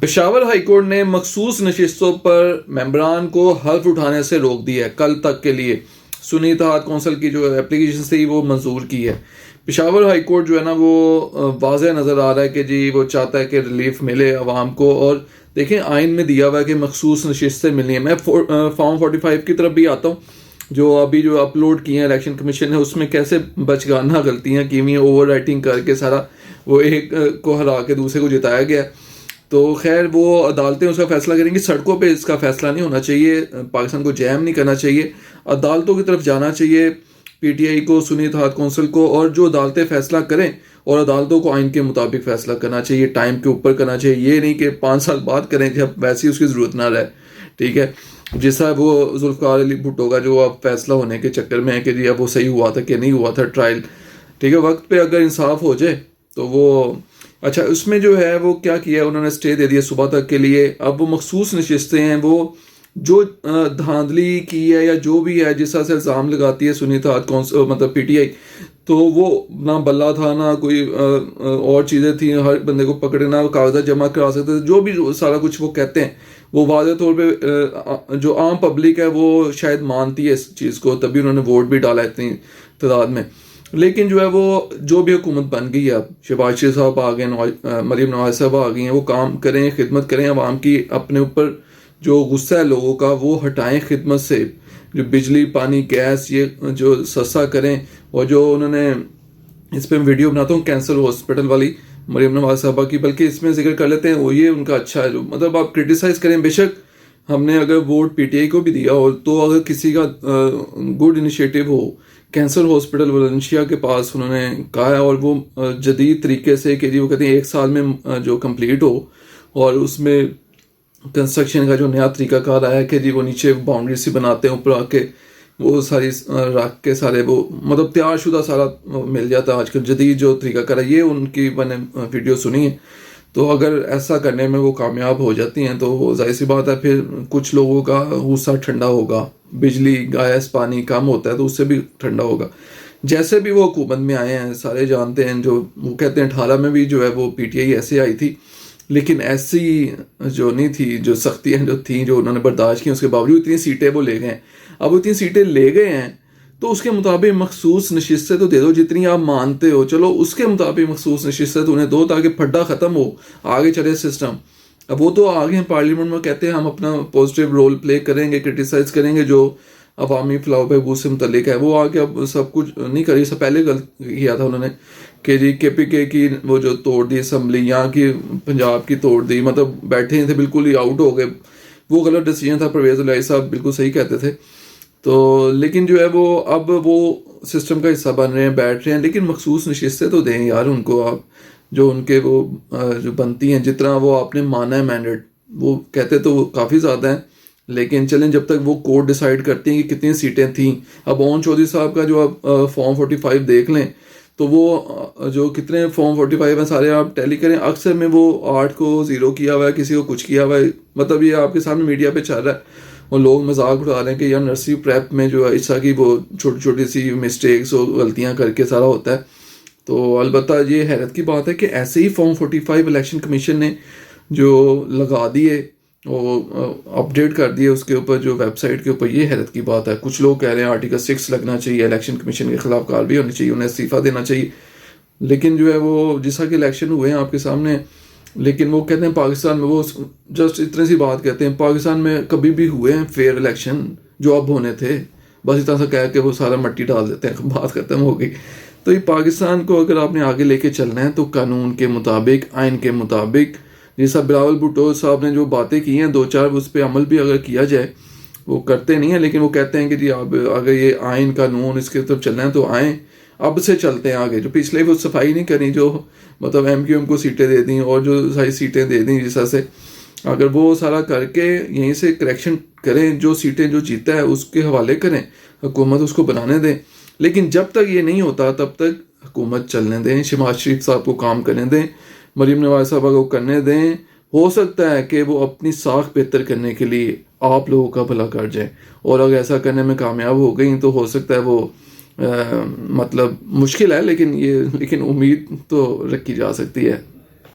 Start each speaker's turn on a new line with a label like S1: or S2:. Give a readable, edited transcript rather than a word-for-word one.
S1: Peshawar high court نے مخصوص نشستوں پر ممبران کو حلف اٹھانے سے روک دیا ہے کل تک کے لیے. سنی اتحاد کونسل کی جو اپلیکیشن تھی وہ منظور کی ہے. پشاور ہائی کورٹ جو ہے نا وہ واضح نظر آ رہا ہے کہ جی وہ چاہتا ہے کہ ریلیف ملے عوام کو. اور دیکھیں آئین میں دیا ہوا ہے کہ مخصوص نشستیں ملنی ہیں. میں فارم 45 کی طرف بھی آتا ہوں جو ابھی جو اپلوڈ کی ہیں الیکشن کمیشن نے, اس میں کیسے بچگانہ غلطیاں کی ہوئی ہیں, اوور رائٹنگ کر کے سارا وہ ایک کو ہرا کے دوسرے کو جتایا گیا. تو خیر وہ عدالتیں اس کا فیصلہ کریں گی, سڑکوں پہ اس کا فیصلہ نہیں ہونا چاہیے. پاکستان کو جیم نہیں کرنا چاہیے, عدالتوں کی طرف جانا چاہیے, پی ٹی آئی کو, سنی اتحاد کونسل کو, اور جو عدالتیں فیصلہ کریں اور عدالتوں کو آئین کے مطابق فیصلہ کرنا چاہیے, ٹائم کے اوپر کرنا چاہیے. یہ نہیں کہ 5 سال بعد کریں جب ویسی اس کی ضرورت نہ رہے. ٹھیک ہے, جیسا وہ ذوالفقار علی بھٹو کا جو اب فیصلہ ہونے کے چکر میں ہے کہ جی اب وہ صحیح ہوا تھا کہ نہیں ہوا تھا ٹرائل. ٹھیک ہے, وقت پہ اگر انصاف ہو جائے تو وہ اچھا. اس میں جو ہے وہ کیا کیا ہے, انہوں نے اسٹے دے دیا صبح تک کے لیے. اب وہ مخصوص نشستیں ہیں, وہ جو دھاندلی کی ہے یا جو بھی ہے جس طرح سے الزام لگاتی ہے سنی اتحاد کونسل مطلب پی ٹی آئی, تو وہ نہ بلا تھا نہ کوئی اور چیزیں تھیں, ہر بندے کو پکڑنا, کاغذات جمع کرا سکتے تھے, جو بھی سارا کچھ وہ کہتے ہیں وہ واضح طور پہ جو عام پبلک ہے وہ شاید مانتی ہے اس چیز کو, تبھی انہوں نے ووٹ بھی ڈالا اتنی تعداد میں. لیکن جو ہے وہ جو بھی حکومت بن گئی ہے, اب شہباز شریف صاحب آ گئے, مریم نواز صاحب آ گئی ہیں, وہ کام کریں, خدمت کریں عوام کی. اپنے اوپر جو غصہ ہے لوگوں کا وہ ہٹائیں خدمت سے. جو بجلی پانی گیس یہ جو سستا کریں. اور جو انہوں نے اس پہ ویڈیو بناتا ہوں کینسر ہاسپٹل والی مریم نواز صاحبہ کی, بلکہ اس میں ذکر کر لیتے ہیں وہ یہ ان کا اچھا ہے. جو مطلب آپ کرٹیسائز کریں, بے شک ہم نے اگر ووٹ پی ٹی آئی کو بھی دیا ہو تو اگر کسی کا گڈ انیشیٹو ہو, کینسر ہاسپٹل ویلنشیا کے پاس انہوں نے کہا ہے, اور وہ جدید طریقے سے کہ جی وہ کہتے ہیں 1 سال میں جو کمپلیٹ ہو, اور اس میں کنسٹرکشن کا جو نیا طریقہ کار آیا ہے کہ جی وہ نیچے باؤنڈری سی بناتے ہیں, اوپر آ کے وہ ساری رکھ کے سارے وہ مطلب تیار شدہ سارا مل جاتا ہے آج کل جدید جو طریقہ کار ہے. یہ ان کی میں نے ویڈیو سنی ہے. تو اگر ایسا کرنے میں وہ کامیاب ہو جاتی ہیں تو ظاہر سی بات ہے پھر کچھ لوگوں کا غصہ ٹھنڈا ہوگا. بجلی گیس پانی کم ہوتا ہے تو اس سے بھی ٹھنڈا ہوگا. جیسے بھی وہ حکومت میں آئے ہیں سارے جانتے ہیں, جو وہ کہتے ہیں 18 میں بھی جو ہے وہ پی ٹی آئی ایسے آئی تھی, لیکن ایسی جو نہیں تھی, جو سختیاں جو تھیں جو انہوں نے برداشت کی, اس کے باوجود اتنی سیٹیں وہ لے گئے ہیں. اب وہ اتنی سیٹیں لے گئے ہیں تو اس کے مطابق مخصوص نشستیں تو دے دو جتنی آپ مانتے ہو. چلو اس کے مطابق مخصوص نشستیں تو انہیں دو تاکہ پھڈا ختم ہو, آگے چلے سسٹم. اب وہ تو آگے ہیں پارلیمنٹ میں, کہتے ہیں ہم اپنا پازیٹیو رول پلے کریں گے, کرٹیسائز کریں گے جو عوامی فلاح و بہبود سے متعلق ہے. وہ آگے اب سب کچھ نہیں کری. اس سے پہلے غلط کیا تھا انہوں نے کہ جی کے پی کے کی وہ جو توڑ دی اسمبلی, یہاں کی پنجاب کی توڑ دی, مطلب بیٹھے تھے بالکل ہی آؤٹ ہو گئے. وہ غلط ڈیسیجن تھا. پرویز الہی صاحب بالکل صحیح کہتے تھے. تو لیکن جو ہے وہ اب وہ سسٹم کا حصہ بن رہے ہیں, بیٹھ رہے ہیں, لیکن مخصوص نشستیں تو دیں یار ان کو آپ, جو ان کے وہ جو بنتی ہیں جتنا وہ آپ نے مانا ہے مینڈیٹ. وہ کہتے تو وہ کافی زیادہ ہیں, لیکن چلیں جب تک وہ کورٹ ڈیسائیڈ کرتی ہیں کہ کتنی سیٹیں تھیں. اب اون چودھری صاحب کا جو آپ فارم 45 دیکھ لیں تو وہ جو کتنے فارم 45 ہیں سارے آپ ٹیلی کریں, اکثر میں وہ 8 کو 0 کیا ہوا ہے, کسی کو کچھ کیا ہوا ہے. مطلب یہ آپ کے سامنے میڈیا پہ چل رہا ہے, اور لوگ مذاق اڑا رہے ہیں کہ یار نرسری پریپ میں جو ہے اس طرح کی وہ چھوٹی چھوٹی سی مسٹیکس اور غلطیاں کر کے سارا ہوتا ہے. تو البتہ یہ حیرت کی بات ہے کہ ایسے ہی فارم 45 الیکشن کمیشن نے جو لگا دیے وہ اپڈیٹ کر دیے اس کے اوپر جو ویب سائٹ کے اوپر. یہ حیرت کی بات ہے. کچھ لوگ کہہ رہے ہیں آرٹیکل 6 لگنا چاہیے, الیکشن کمیشن کے خلاف کارروائی ہونی چاہیے, انہیں استعفیٰ دینا چاہیے. لیکن جو ہے وہ جیسا کہ الیکشن ہوئے ہیں آپ کے سامنے, لیکن وہ کہتے ہیں پاکستان میں وہ جسٹ اتنی سی بات کہتے ہیں پاکستان میں کبھی بھی ہوئے ہیں فیئر الیکشن جو اب ہونے تھے, بس اتنا سا کہہ کے وہ سارا مٹی ڈال دیتے ہیں, بات ختم ہو گئی. تو یہ پاکستان کو اگر آپ نے آگے لے کے چلنا ہے تو قانون کے مطابق, آئین کے مطابق, جیسا بلاول بھٹو صاحب نے جو باتیں کی ہیں 2-4 اس پہ عمل بھی اگر کیا جائے, وہ کرتے نہیں ہیں, لیکن وہ کہتے ہیں کہ جی اب اگر یہ آئین قانون اس کے طرف چلنا ہے تو آئیں, اب سے چلتے ہیں آگے. جو پچھلے وہ صفائی نہیں کریں, جو مطلب ایم کیو ایم کو سیٹیں دے دیں اور جو ساری سیٹیں دے دیں جس طرح سے, اگر وہ سارا کر کے یہیں سے کریکشن کریں, جو سیٹیں جو جیتا ہے اس کے حوالے کریں, حکومت اس کو بنانے دیں. لیکن جب تک یہ نہیں ہوتا تب تک حکومت چلنے دیں, شہباز شریف صاحب کو کام کرنے دیں, مریم نواز صاحبہ کو کرنے دیں. ہو سکتا ہے کہ وہ اپنی ساکھ بہتر کرنے کے لیے آپ لوگوں کا بھلا کر جائیں, اور اگر ایسا کرنے میں کامیاب ہو گئیں تو ہو سکتا ہے وہ مطلب مشکل ہے لیکن امید تو رکھی جا سکتی ہے.